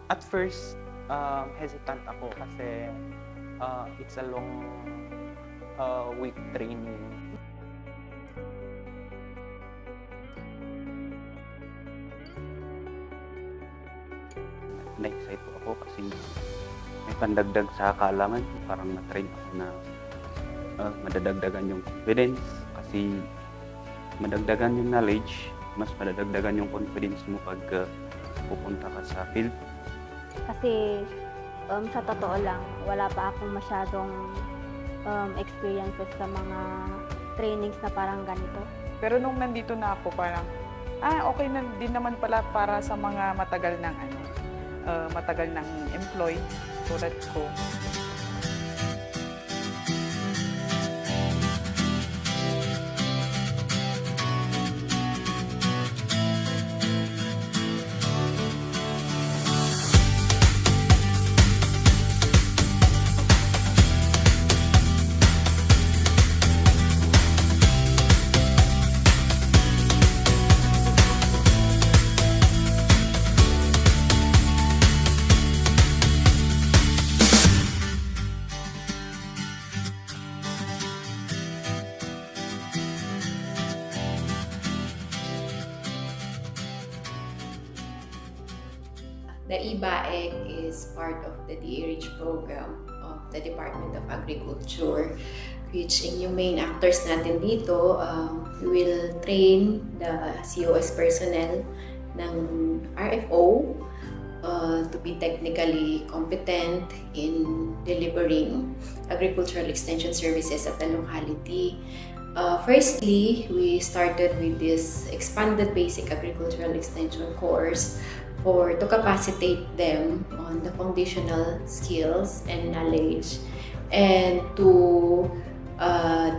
At first, hesitant ako kasi it's a long week training. Na-excite po ako kasi may pandagdag sa kaalaman. Parang na-train ako na madadagdagan yung confidence kasi madagdagan yung knowledge, mas madadagdagan yung confidence mo pag pupunta ka sa field. Kasi sa totoo lang, wala pa akong masyadong experiences sa mga trainings na parang ganito. Pero nung nandito na ako, parang, okay na din naman pala para sa mga matagal ng employed tulad ko. The EBAEC is part of the DA-RICH program of the Department of Agriculture, which yung main actors natin dito will train the COS personnel ng RFO to be technically competent in delivering agricultural extension services at the locality. Firstly, we started with this expanded basic agricultural extension course to capacitate them on the foundational skills and knowledge and to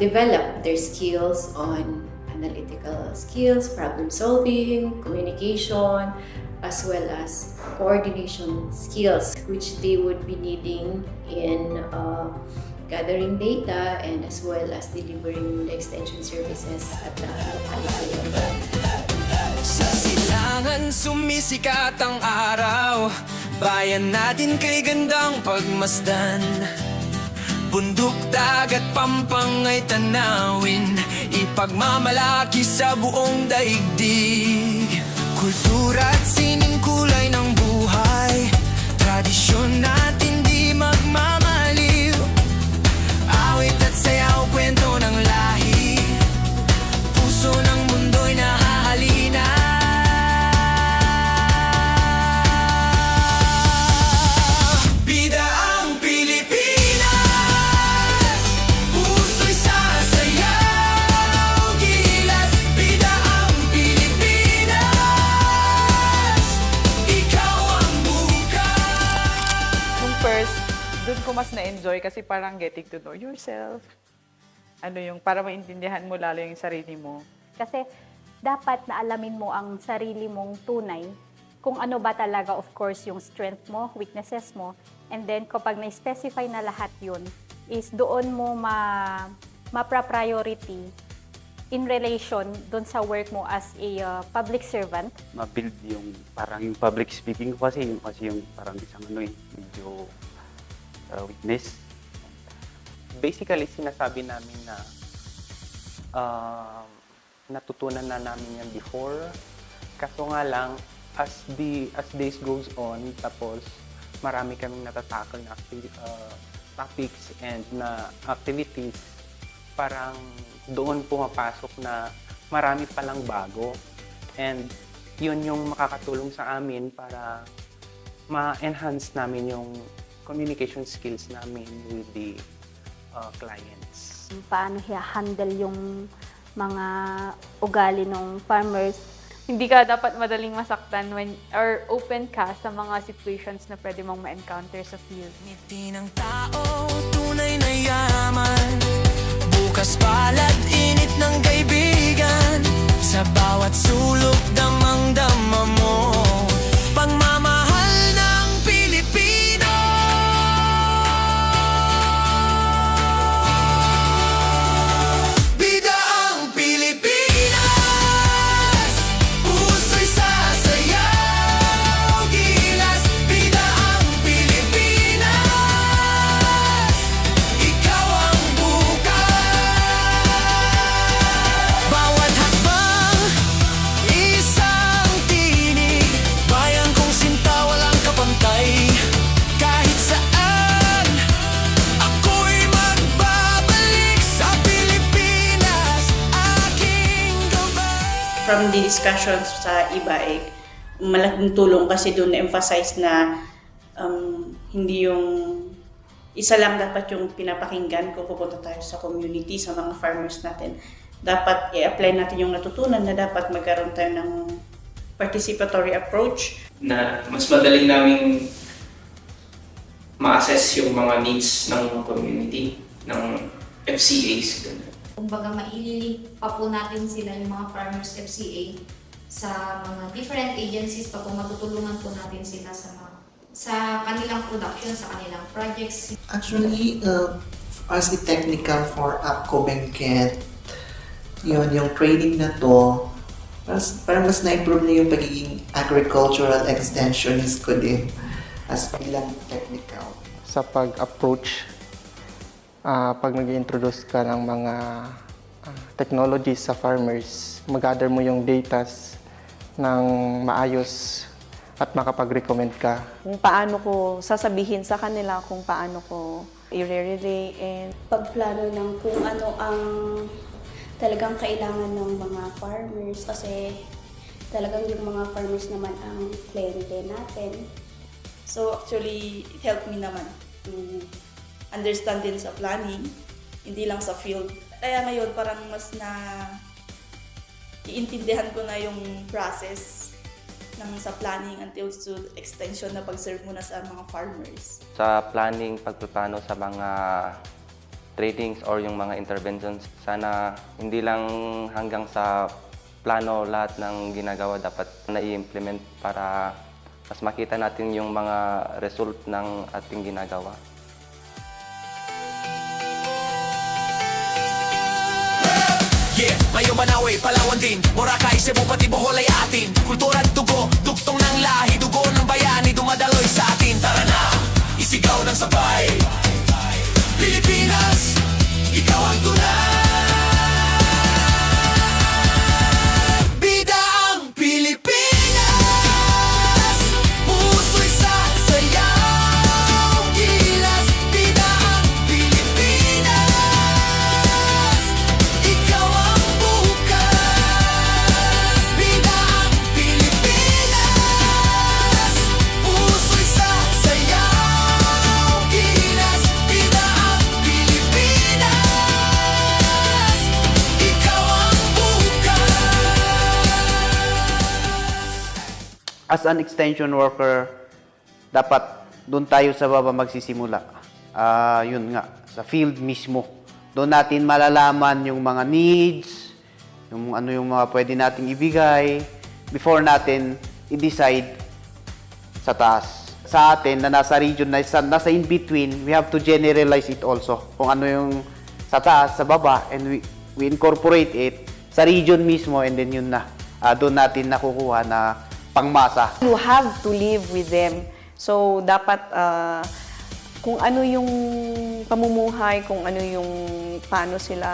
develop their skills on analytical skills, problem solving, communication, as well as coordination skills, which they would be needing in gathering data and as well as delivering the extension services at the locality level. Sa silangan sumisikat ang araw, bayan natin kay gandang pagmasdan. Bundok, dagat, pampang ay tanawin, ipagmamalaki sa buong daigdig. Kultura at sining kulay ng buhay, tradisyon natin di magmamaliw. Awit at sayaw, kwento ng lahi, puso ng mundo'y nahahalina. Bida ang Pilipinas, puso'y sasayaw, gilas. Bida ang Pilipinas, ikaw ang bukas. Nung first, doon ko mas na-enjoy kasi parang getting to know yourself. Para maintindihan mo lalo yung sarili mo. Kasi dapat na alamin mo ang sarili mong tunay, kung ano ba talaga, of course, yung strength mo, weaknesses mo, and then kapag na-specify na lahat yun, is doon mo ma-priority in relation doon sa work mo as a public servant. Ma-build yung parang yung public speaking ko kasi yung parang isang medyo weakness. Basically, sinasabi namin na natutunan na namin yan before. Kaso nga lang, as days goes on, tapos marami kaming natatakal na topics and na activities, parang doon pumapasok na marami palang bago. And yun yung makakatulong sa amin para ma-enhance namin yung communication skills namin with the clients. Paano i-handle yung mga ugali ng farmers. Hindi ka dapat madaling masaktan or open ka sa mga situations na pwede mong ma-encounter sa field. Ngiti ng tao, tunay na yaman, bukas palad, init ng kaibigan. from the discussions sa e-bike, malaking tulong kasi doon na-emphasize na hindi yung isa lang dapat yung pinapakinggan kung pupunta tayo sa community, sa mga farmers natin. Dapat i-apply natin yung natutunan na dapat magkaroon tayo ng participatory approach. Na mas madaling naming ma-assess yung mga needs ng community, ng FCAs. Ganun. Kumbaga, maililink pa po natin sila yung mga Farmers FCA sa mga different agencies pa po, matutulungan po natin sila sa kanilang production, sa kanilang projects. Actually, as the technical for APCO Benguet, yung training na to, parang mas na-improve na yung pagiging agricultural extensionist ko din as bilang technical. Sa pag-approach, pag nag-introduce ka ng mga technologies sa farmers, mag-gather mo yung datas ng maayos at makapag-recommend ka. Kung paano ko sasabihin sa kanila kung paano ko i-relay and pagplano ng kung ano ang talagang kailangan ng mga farmers kasi talagang yung mga farmers naman ang kliyente natin. So actually, it helped me naman to understand din sa planning, hindi lang sa field. Kaya ngayon parang mas na iintindihan ko na yung process ng sa planning until to extension na pag-serve mo na sa mga farmers. Sa planning, pagpaplano sa mga trainings or yung mga interventions, sana hindi lang hanggang sa plano lahat ng ginagawa dapat na i-implement para mas makita natin yung mga result ng ating ginagawa. Yeah, Mayo, Manawe, Palawan din, Boracay, Cebu, pati Bohol ay atin. Kultura at dugo, dugtong ng lahi, dugo ng bayani, dumadaloy sa atin. Tara na, isigaw ng sabay. Pilipinas, ikaw ang tunay. Bida ang Pilipinas, puso'y sasayaw. Gilas, bida ang Pilipinas, ikaw ang bukas. Bida ang Pilipinas, puso'y sasayaw. Gilas, bida ang Pilipinas, ikaw ang bukas. As an extension worker, dapat doon tayo sa baba magsisimula. Yun nga, sa field mismo. Doon natin malalaman yung mga needs, yung ano yung mga pwede nating ibigay before natin i-decide sa taas. Sa atin na nasa region, nasa in between, we have to generalize it also. Kung ano yung sa taas, sa baba, and we incorporate it sa region mismo, and then yun na. Doon natin nakukuha na pangmasa. you have to live with them. So, dapat kung ano yung pamumuhay, kung ano yung paano sila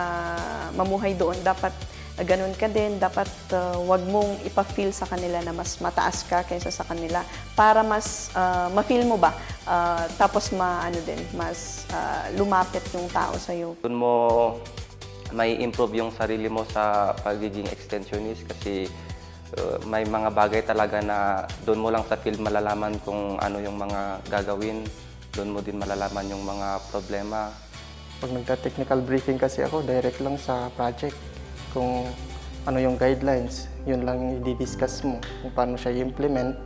mamuhay doon, dapat ganun ka din. Dapat wag mong ipa-feel sa kanila na mas mataas ka kaysa sa kanila para mas ma-feel mo ba? Tapos mas lumapit yung tao sa'yo. Doon mo may improve yung sarili mo sa pagiging extensionist kasi may mga bagay talaga na doon mo lang sa field malalaman kung ano yung mga gagawin. Doon mo din malalaman yung mga problema. Pag nagta-technical briefing kasi ako, direct lang sa project. Kung ano yung guidelines, yun lang i-discuss mo kung paano siya i-implement.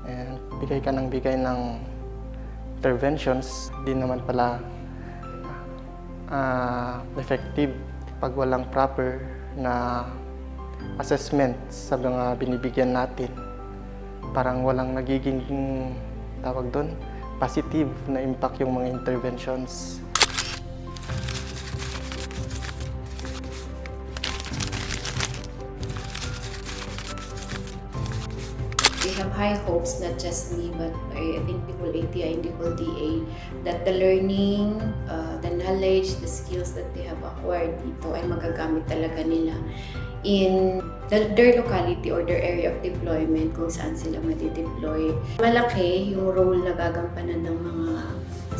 And bigay ka ng interventions. Di naman pala effective pag walang proper na assessment sa mga binibigyan natin. Parang walang nagiging tawag doon, positive na impact yung mga interventions. We have high hopes, not just me, but I think the whole ATI and the whole DA, that the learning, the knowledge, the skills that they have acquired dito ay magagamit talaga nila in their locality or their area of deployment kung saan sila madideploy. Malaki yung role na gagampanan ng mga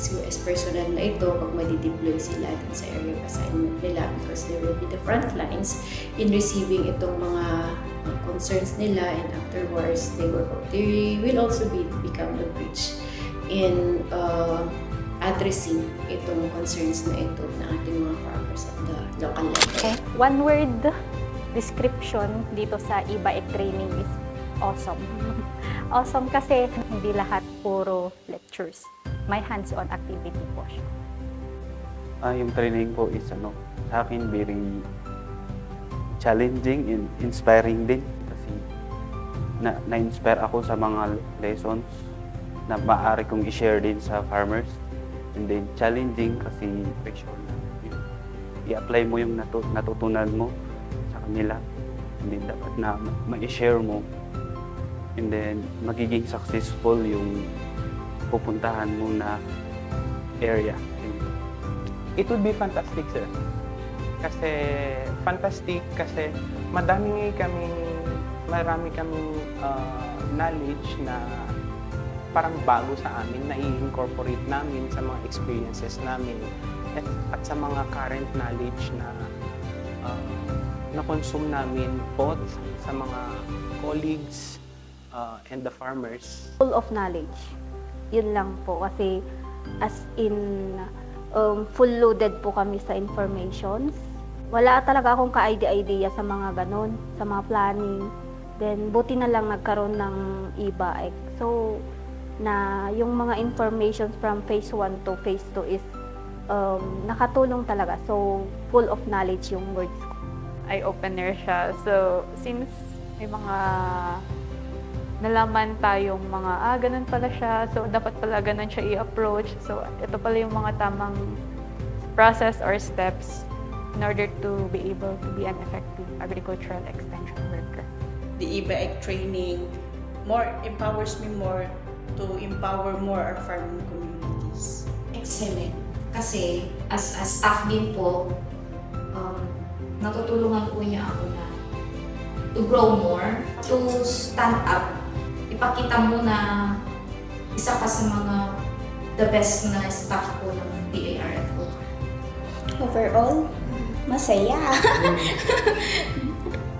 ex-US personnel na ito pag madideploy sila din sa area of assignment nila because they will be the front lines in receiving itong mga concerns nila, and afterwards they will also become the bridge in addressing itong concerns na ito ng ating mga farmers at the local level. Okay. One word description dito sa e-bike training is awesome. Awesome kasi hindi lahat puro lectures. May hands-on activity po siya. Yung training po is sa akin very challenging and inspiring din kasi na-inspire ako sa mga lessons na maaari kong i-share din sa farmers. And then challenging kasi make sure na i-apply mo yung natutunan mo sa kanila. And then dapat na ma-share mo. And then magiging successful yung pupuntahan mo na area. It would be fantastic, sir. Kasi fantastic kasi marami kaming knowledge na parang bago sa amin na i-incorporate namin sa mga experiences namin at sa mga current knowledge na na-consume namin both sa mga colleagues and the farmers. Full of knowledge. Yun lang po kasi as in full loaded po kami sa informations. Wala talaga akong ka-idea sa mga ganon, sa mga planning. Then buti na lang nagkaroon ng e-bike. So na yung mga informations from phase 1 to phase 2 is nakatulong talaga. So full of knowledge yung words ko. Eye-opener siya. So since may mga nalaman tayong mga, ganun pala siya. So, dapat pala ganun siya i-approach. So, ito pala yung mga tamang process or steps in order to be able to be an effective agricultural extension worker. The e-bike training empowers me more to empower more our farming communities. Excellent. Kasi as staff din po, natutulungan po niya ako na to grow more, to stand up. Ipakita mo na isa ka sa mga the best na staff po ng DARFO. Overall, masaya.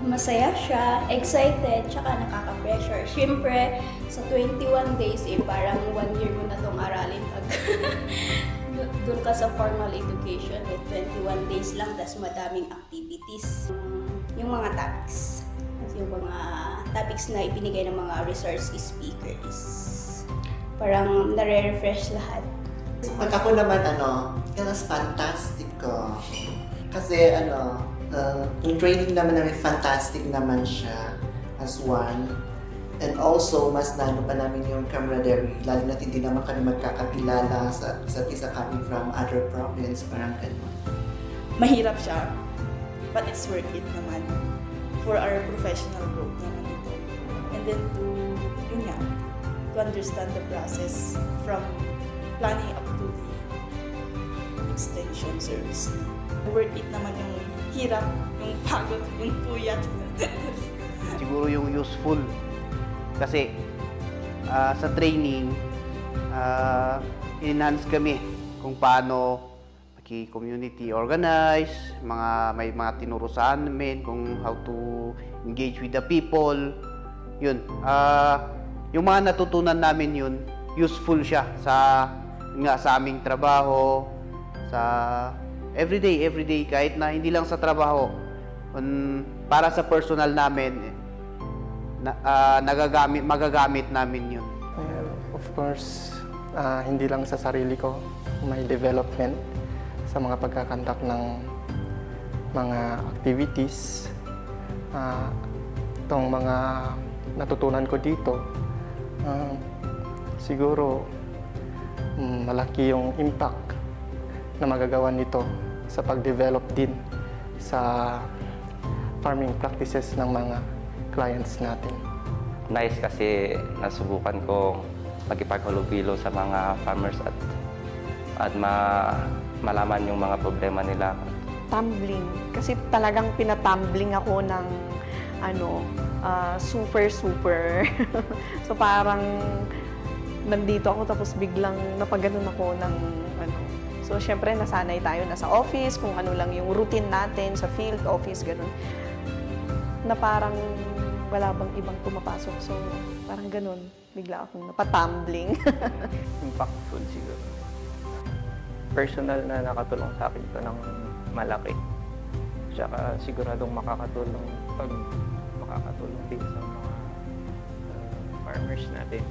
Masaya siya, excited, tsaka nakaka-pressure. Siyempre, sa 21 days, parang 1 year mo na itong aralin pag doon ka sa formal education. 21 days lang, tas madaming activities. Yung mga topics. Yung mga topics na ibinigay ng mga resource speakers. Parang nare-refresh lahat. Pag ako naman, it was fantastic ko. Kasi yung training naman fantastic naman siya as one. And also, mas nano pa namin yung camaraderie. Lalo na hindi naman kami magkakakilala sa isa't isa coming from other province. Parang Mahirap siya, but it's worth it naman for our professional growth naman ito. And then to understand the process from planning up to the extension service. Worth it naman yung hirap, yung pagod, yung puyat. Siguro yung useful kasi sa training enhance kami kung paano community organize, may mga tinuro sa amin kung how to engage with the people. Yun. Yung mga natutunan namin yun, useful siya sa aming trabaho, sa everyday kahit na hindi lang sa trabaho. Para sa personal namin, magagamit namin yun. Of course, hindi lang sa sarili ko, may development sa mga pagkakandak ng mga activities. Itong mga natutunan ko dito, siguro malaki yung impact na magagawa nito sa pag-develop din sa farming practices ng mga clients natin. Nice kasi nasubukan ko makipaghalubilo sa mga farmers at malaman yung mga problema nila. Tumbling. Kasi talagang pinatumbling ako ng super. So parang nandito ako tapos biglang napaganon ako ng ano. So, syempre, nasanay tayo na sa office, kung ano lang yung routine natin sa field, office, ganun. Na parang wala bang ibang pumapasok. So, parang ganun. Bigla akong napatumbling. Impactful siguro. Personal na nakatulong sa akin ito ng malaki. Tsaka siguradong makakatulong din sa mga farmers natin.